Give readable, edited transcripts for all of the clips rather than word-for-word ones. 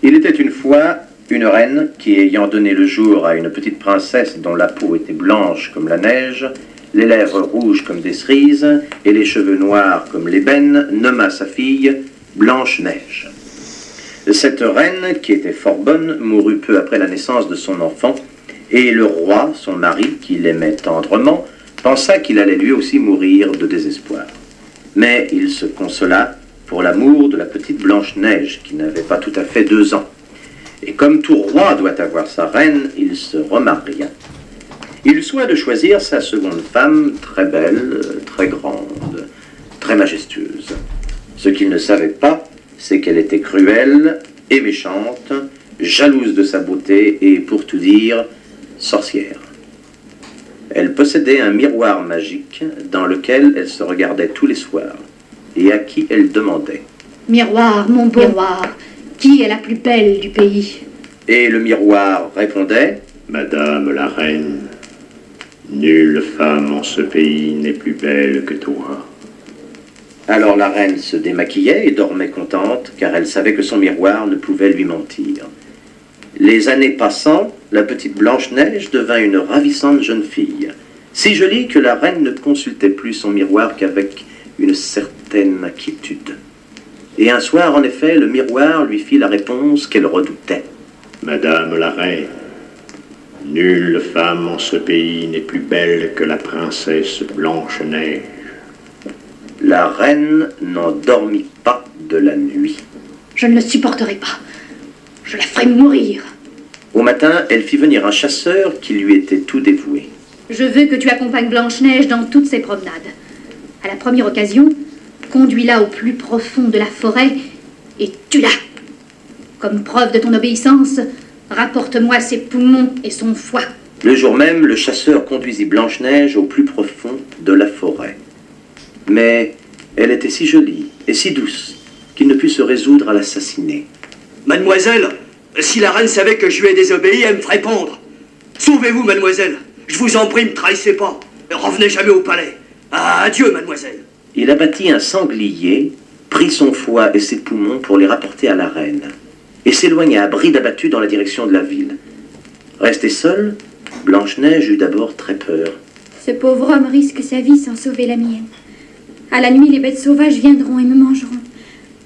Il était une fois une reine qui, ayant donné le jour à une petite princesse dont la peau était blanche comme la neige, les lèvres rouges comme des cerises et les cheveux noirs comme l'ébène, nomma sa fille Blanche-Neige. Cette reine, qui était fort bonne, mourut peu après la naissance de son enfant, et le roi, son mari, qui l'aimait tendrement, pensa qu'il allait lui aussi mourir de désespoir. Mais il se consola pour l'amour de la petite Blanche-Neige, qui n'avait pas tout à fait 2 ans. Et comme tout roi doit avoir sa reine, il se remaria. Il eut soin de choisir sa seconde femme, très belle, très grande, très majestueuse. Ce qu'il ne savait pas, c'est qu'elle était cruelle et méchante, jalouse de sa beauté et, pour tout dire, sorcière. Elle possédait un miroir magique dans lequel elle se regardait tous les soirs et à qui elle demandait « Miroir, mon beau miroir, qui est la plus belle du pays ?» Et le miroir répondait « Madame la reine, nulle femme en ce pays n'est plus belle que toi. » Alors la reine se démaquillait et dormait contente, car elle savait que son miroir ne pouvait lui mentir. Les années passant, la petite Blanche-Neige devint une ravissante jeune fille, si jolie que la reine ne consultait plus son miroir qu'avec une certaine inquiétude. Et un soir, en effet, le miroir lui fit la réponse qu'elle redoutait. « Madame la reine, nulle femme en ce pays n'est plus belle que la princesse Blanche-Neige. » La reine n'en dormit pas de la nuit. Je ne le supporterai pas. Je la ferai mourir. Au matin, elle fit venir un chasseur qui lui était tout dévoué. Je veux que tu accompagnes Blanche-Neige dans toutes ses promenades. À la première occasion, conduis-la au plus profond de la forêt et tue-la. Comme preuve de ton obéissance, rapporte-moi ses poumons et son foie. Le jour même, le chasseur conduisit Blanche-Neige au plus profond de la forêt. Mais elle était si jolie et si douce qu'il ne put se résoudre à l'assassiner. Mademoiselle, si la reine savait que je lui ai désobéi, elle me ferait pendre. Sauvez-vous, mademoiselle. Je vous en prie, ne trahissez pas. Revenez jamais au palais. Adieu, mademoiselle. Il abattit un sanglier, prit son foie et ses poumons pour les rapporter à la reine, et s'éloigna à bride abattue dans la direction de la ville. Restée seule, Blanche-Neige eut d'abord très peur. Ce pauvre homme risque sa vie sans sauver la mienne. À la nuit, les bêtes sauvages viendront et me mangeront.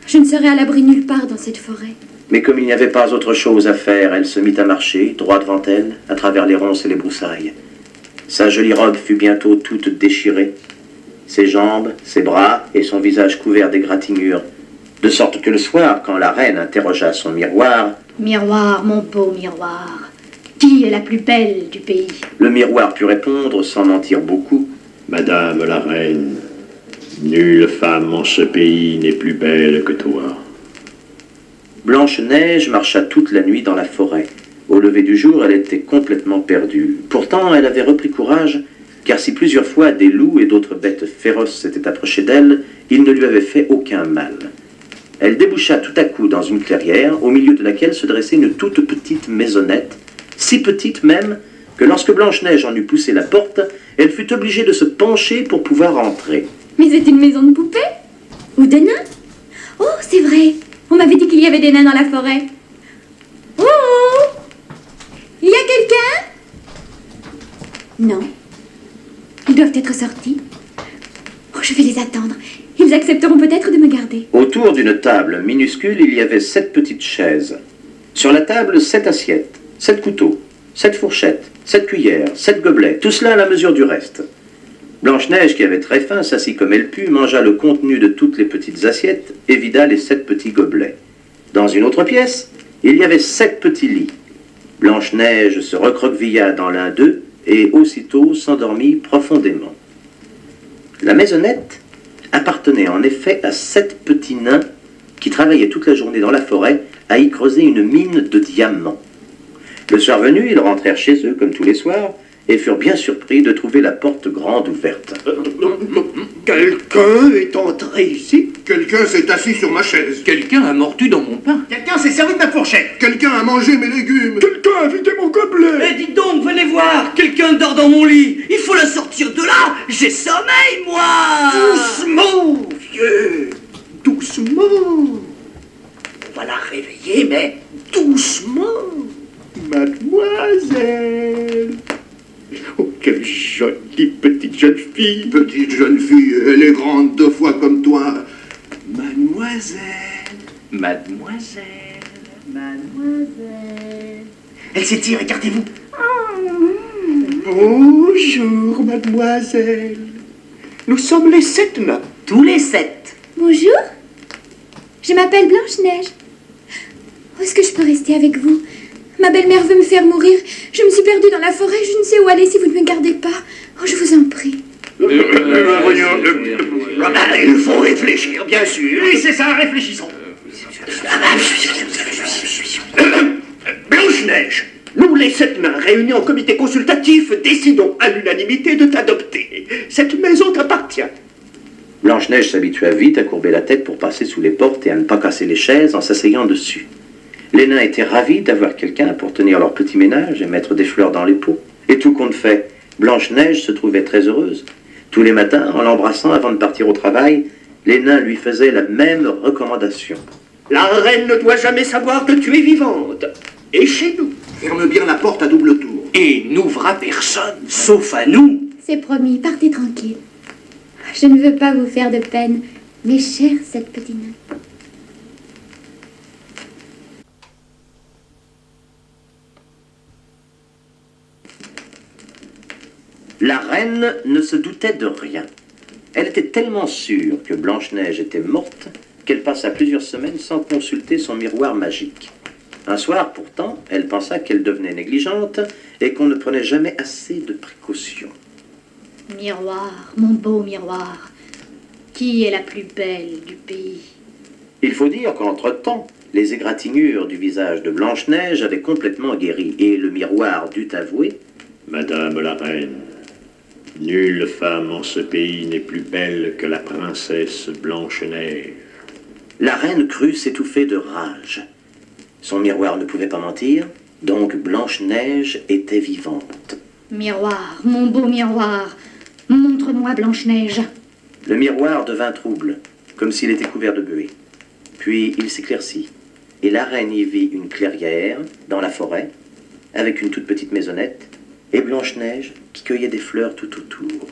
Je ne serai à l'abri nulle part dans cette forêt. Mais comme il n'y avait pas autre chose à faire, elle se mit à marcher, droit devant elle, à travers les ronces et les broussailles. Sa jolie robe fut bientôt toute déchirée, ses jambes, ses bras et son visage couvert d'égratignures, de sorte que le soir, quand la reine interrogea son miroir... « Miroir, mon beau miroir, qui est la plus belle du pays ?» Le miroir put répondre, sans mentir beaucoup, « Madame la reine, nulle femme en ce pays n'est plus belle que toi. » Blanche-Neige marcha toute la nuit dans la forêt. Au lever du jour, elle était complètement perdue. Pourtant, elle avait repris courage, car si plusieurs fois des loups et d'autres bêtes féroces s'étaient approchés d'elle, ils ne lui avaient fait aucun mal. Elle déboucha tout à coup dans une clairière, au milieu de laquelle se dressait une toute petite maisonnette, si petite même que lorsque Blanche-Neige en eut poussé la porte, elle fut obligée de se pencher pour pouvoir entrer. Mais c'est une maison de poupées? Ou de nains? Oh, c'est vrai. On m'avait dit qu'il y avait des nains dans la forêt. Oh! Il y a quelqu'un? Non. Ils doivent être sortis. Oh, je vais les attendre. Ils accepteront peut-être de me garder. Autour d'une table minuscule, il y avait 7 petites chaises. Sur la table, 7 assiettes, 7 couteaux, 7 fourchettes, 7 cuillères, 7 gobelets, tout cela à la mesure du reste. Blanche-Neige, qui avait très faim, s'assit comme elle put, mangea le contenu de toutes les petites assiettes et vida les 7 petits gobelets. Dans une autre pièce, il y avait 7 petits lits. Blanche-Neige se recroquevilla dans l'un d'eux et aussitôt s'endormit profondément. La maisonnette appartenait en effet à 7 petits nains qui travaillaient toute la journée dans la forêt à y creuser une mine de diamants. Le soir venu, ils rentrèrent chez eux, comme tous les soirs, et furent bien surpris de trouver la porte grande ouverte. Quelqu'un est entré ici? Quelqu'un s'est assis sur ma chaise. Quelqu'un a mordu dans mon pain. Quelqu'un s'est servi de ma fourchette. Quelqu'un a mangé mes légumes. Quelqu'un a vidé mon gobelet. Eh, dites donc, venez voir. Quelqu'un dort dans mon lit. Il faut le sortir de là. J'ai sommeil, moi. Doucement, vieux. Doucement. va la réveiller, mais doucement. Mademoiselle. Oh, quelle jolie petite jeune fille. Petite jeune fille, elle est grande 2 fois comme toi. Mademoiselle. Mademoiselle. Elle s'étire, écartez-vous. Bonjour, mademoiselle. Nous sommes les 7 nains. Tous les 7. Bonjour. Je m'appelle Blanche-Neige. Où est-ce que je peux rester avec vous? Ma belle-mère veut me faire mourir. Je me suis perdue dans la forêt. Je ne sais où aller si vous ne me gardez pas. Oh, je vous en prie. Il faut réfléchir, bien sûr. Oui, c'est ça, réfléchissons. Blanche-Neige, Nous, les 7 nains, réunis en comité consultatif, décidons à l'unanimité de t'adopter. Cette maison t'appartient. Blanche-Neige s'habitua vite à courber la tête pour passer sous les portes et à ne pas casser les chaises en s'asseyant dessus. Les nains étaient ravis d'avoir quelqu'un pour tenir leur petit ménage et mettre des fleurs dans les pots. Et tout compte fait, Blanche-Neige se trouvait très heureuse. Tous les matins, en l'embrassant avant de partir au travail, les nains lui faisaient la même recommandation. La reine ne doit jamais savoir que tu es vivante. Et chez nous. Ferme bien la porte à double tour. et n'ouvre à personne, sauf à nous. C'est promis, partez tranquille. Je ne veux pas vous faire de peine, mes chers 7 petits nains. La reine ne se doutait de rien. Elle était tellement sûre que Blanche-Neige était morte qu'elle passa plusieurs semaines sans consulter son miroir magique. Un soir, pourtant, elle pensa qu'elle devenait négligente et qu'on ne prenait jamais assez de précautions. Miroir, mon beau miroir, qui est la plus belle du pays? Il faut dire qu'entre-temps, les égratignures du visage de Blanche-Neige avaient complètement guéri et le miroir dut avouer: Madame la reine, nulle femme en ce pays n'est plus belle que la princesse Blanche-Neige. La reine crut s'étouffer de rage. Son miroir ne pouvait pas mentir, donc Blanche-Neige était vivante. Miroir, mon beau miroir, montre-moi Blanche-Neige. Le miroir devint trouble, comme s'il était couvert de buée. Puis il s'éclaircit, et la reine y vit une clairière dans la forêt, avec une toute petite maisonnette, et Blanche-Neige qui cueillait des fleurs tout autour.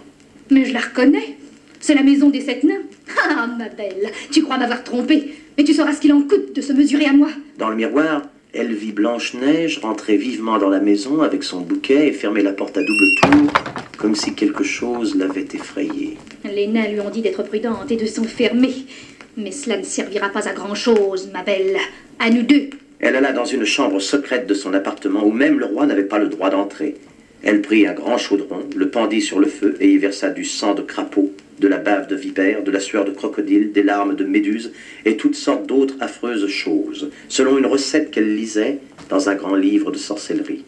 Mais je la reconnais, c'est la maison des 7 nains. Ah, ma belle, tu crois m'avoir trompée, mais tu sauras ce qu'il en coûte de se mesurer à moi. Dans le miroir, elle vit Blanche-Neige rentrer vivement dans la maison avec son bouquet et fermer la porte à double tour, comme si quelque chose l'avait effrayée. Les nains lui ont dit d'être prudente et de s'enfermer. Mais cela ne servira pas à grand-chose, ma belle. À nous deux. Elle alla dans une chambre secrète de son appartement où même le roi n'avait pas le droit d'entrer. Elle prit un grand chaudron, le pendit sur le feu et y versa du sang de crapaud, de la bave de vipère, de la sueur de crocodile, des larmes de méduse et toutes sortes d'autres affreuses choses, selon une recette qu'elle lisait dans un grand livre de sorcellerie.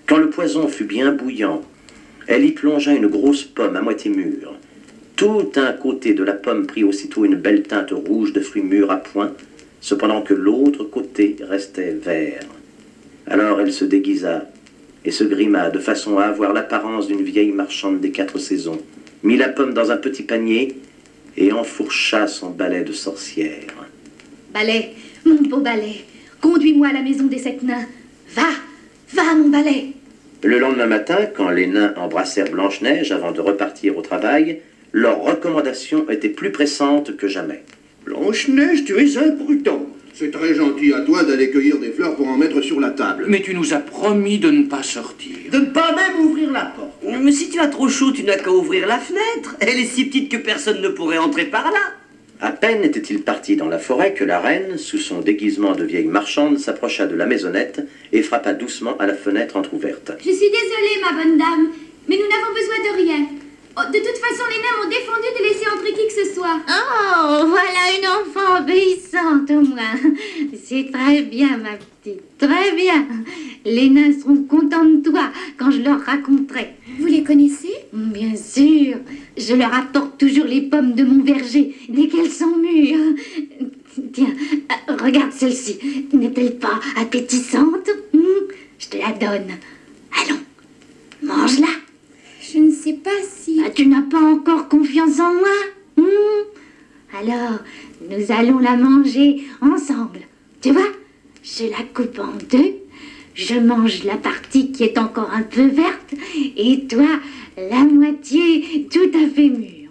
Quand le poison fut bien bouillant, elle y plongea une grosse pomme à moitié mûre. Tout un côté de la pomme prit aussitôt une belle teinte rouge de fruits mûrs à point, cependant que l'autre côté restait vert. Alors elle se déguisa et se grima de façon à avoir l'apparence d'une vieille marchande des 4 saisons, mit la pomme dans un petit panier et enfourcha son balai de sorcière. Balai, mon beau balai, conduis-moi à la maison des 7 nains. Va, va, mon balai. Le lendemain matin, quand les nains embrassèrent Blanche-Neige avant de repartir au travail, leurs recommandations étaient plus pressantes que jamais. Blanche-Neige, tu es imprudente. C'est très gentil à toi d'aller cueillir des fleurs pour en mettre sur la table. Mais tu nous as promis de ne pas sortir. De ne pas même ouvrir la porte. Mais si tu as trop chaud, tu n'as qu'à ouvrir la fenêtre. Elle est si petite que personne ne pourrait entrer par là. À peine était-il parti dans la forêt que la reine, sous son déguisement de vieille marchande, s'approcha de la maisonnette et frappa doucement à la fenêtre entr'ouverte. Je suis désolée, ma bonne dame, mais nous n'avons besoin de rien. Oh, de toute façon, les nains m'ont défendu de laisser entrer qui que ce soit. Oh, voilà une enfant obéissante au moins. C'est très bien, ma petite, très bien. Les nains seront contents de toi quand je leur raconterai. Vous les connaissez? Bien sûr, je leur apporte toujours les pommes de mon verger dès qu'elles sont mûres. Tiens, regarde celle-ci. N'est-elle pas appétissante? Je te la donne. Allons, mange-la. Je ne sais pas si... Ah, tu n'as pas encore confiance en moi? Alors, nous allons la manger ensemble. Tu vois, je la coupe en deux, je mange la partie qui est encore un peu verte, et toi, la moitié tout à fait mûre.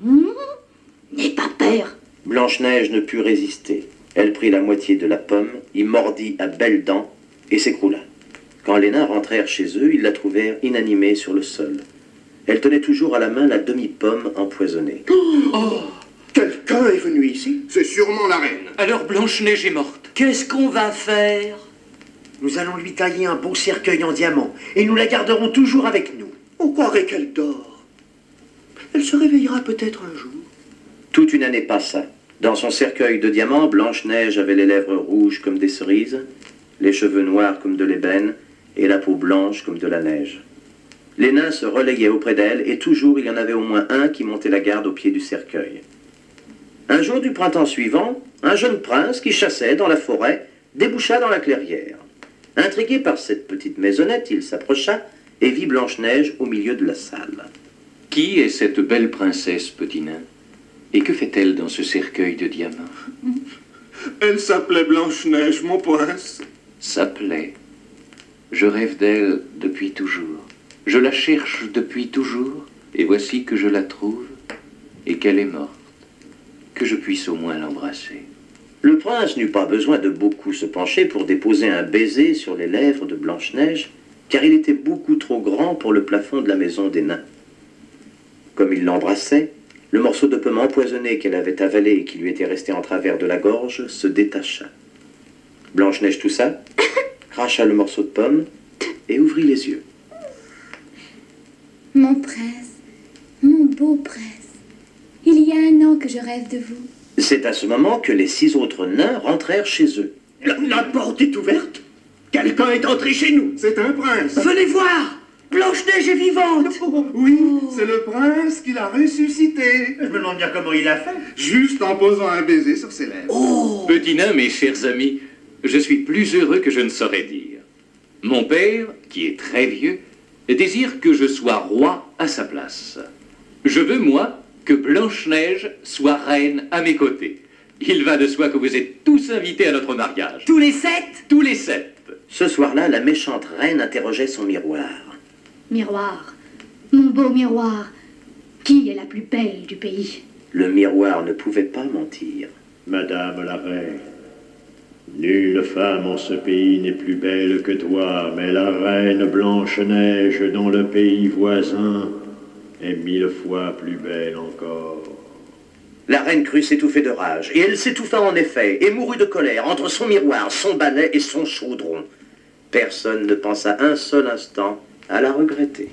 N'aie pas peur. Blanche-Neige ne put résister. Elle prit la moitié de la pomme, y mordit à belles dents et s'écroula. Quand les nains rentrèrent chez eux, ils la trouvèrent inanimée sur le sol. Elle tenait toujours à la main la demi-pomme empoisonnée. Oh, quelqu'un est venu ici? C'est sûrement la reine. Alors Blanche-Neige est morte. Qu'est-ce qu'on va faire? Nous allons lui tailler un beau cercueil en diamant et nous la garderons toujours avec nous. On croirait qu'elle dort. Elle se réveillera peut-être un jour. Toute une année passa. Dans son cercueil de diamants, Blanche-Neige avait les lèvres rouges comme des cerises, les cheveux noirs comme de l'ébène et la peau blanche comme de la neige. Les nains se relayaient auprès d'elle et toujours il y en avait au moins un qui montait la garde au pied du cercueil. Un jour du printemps suivant, un jeune prince qui chassait dans la forêt déboucha dans la clairière. Intrigué par cette petite maisonnette, il s'approcha et vit Blanche-Neige au milieu de la salle. Qui est cette belle princesse, petit nain? Et que fait-elle dans ce cercueil de diamants? Elle s'appelait Blanche-Neige, mon prince. S'appelait. Je rêve d'elle depuis toujours. Je la cherche depuis toujours, et voici que je la trouve, et qu'elle est morte. Que je puisse au moins l'embrasser. Le prince n'eut pas besoin de beaucoup se pencher pour déposer un baiser sur les lèvres de Blanche-Neige, car il était beaucoup trop grand pour le plafond de la maison des nains. Comme il l'embrassait, le morceau de pomme empoisonnée qu'elle avait avalé et qui lui était resté en travers de la gorge se détacha. Blanche-Neige toussa, cracha le morceau de pomme et ouvrit les yeux. Mon prince, mon beau prince, il y a un an que je rêve de vous. C'est à ce moment que les 6 autres nains rentrèrent chez eux. La porte est ouverte. Quelqu'un est entré chez nous. C'est un prince. Venez voir! Blanche-Neige est vivante! Oui, c'est le prince qui l'a ressuscité. Je me demande bien comment il a fait. Juste en posant un baiser sur ses lèvres. Petit nain, mes chers amis, je suis plus heureux que je ne saurais dire. Mon père, qui est très vieux, désire que je sois roi à sa place. Je veux, moi, que Blanche-Neige soit reine à mes côtés. Il va de soi que vous êtes tous invités à notre mariage. Tous les 7? Tous les 7. Ce soir-là, la méchante reine interrogeait son miroir. Miroir, mon beau miroir, qui est la plus belle du pays? Le miroir ne pouvait pas mentir. Madame la reine, nulle femme en ce pays n'est plus belle que toi, mais la reine Blanche-Neige dans le pays voisin est 1000 fois plus belle encore. La reine crut s'étouffer de rage, et elle s'étouffa en effet, et mourut de colère entre son miroir, son balai et son chaudron. Personne ne pensa un seul instant à la regretter.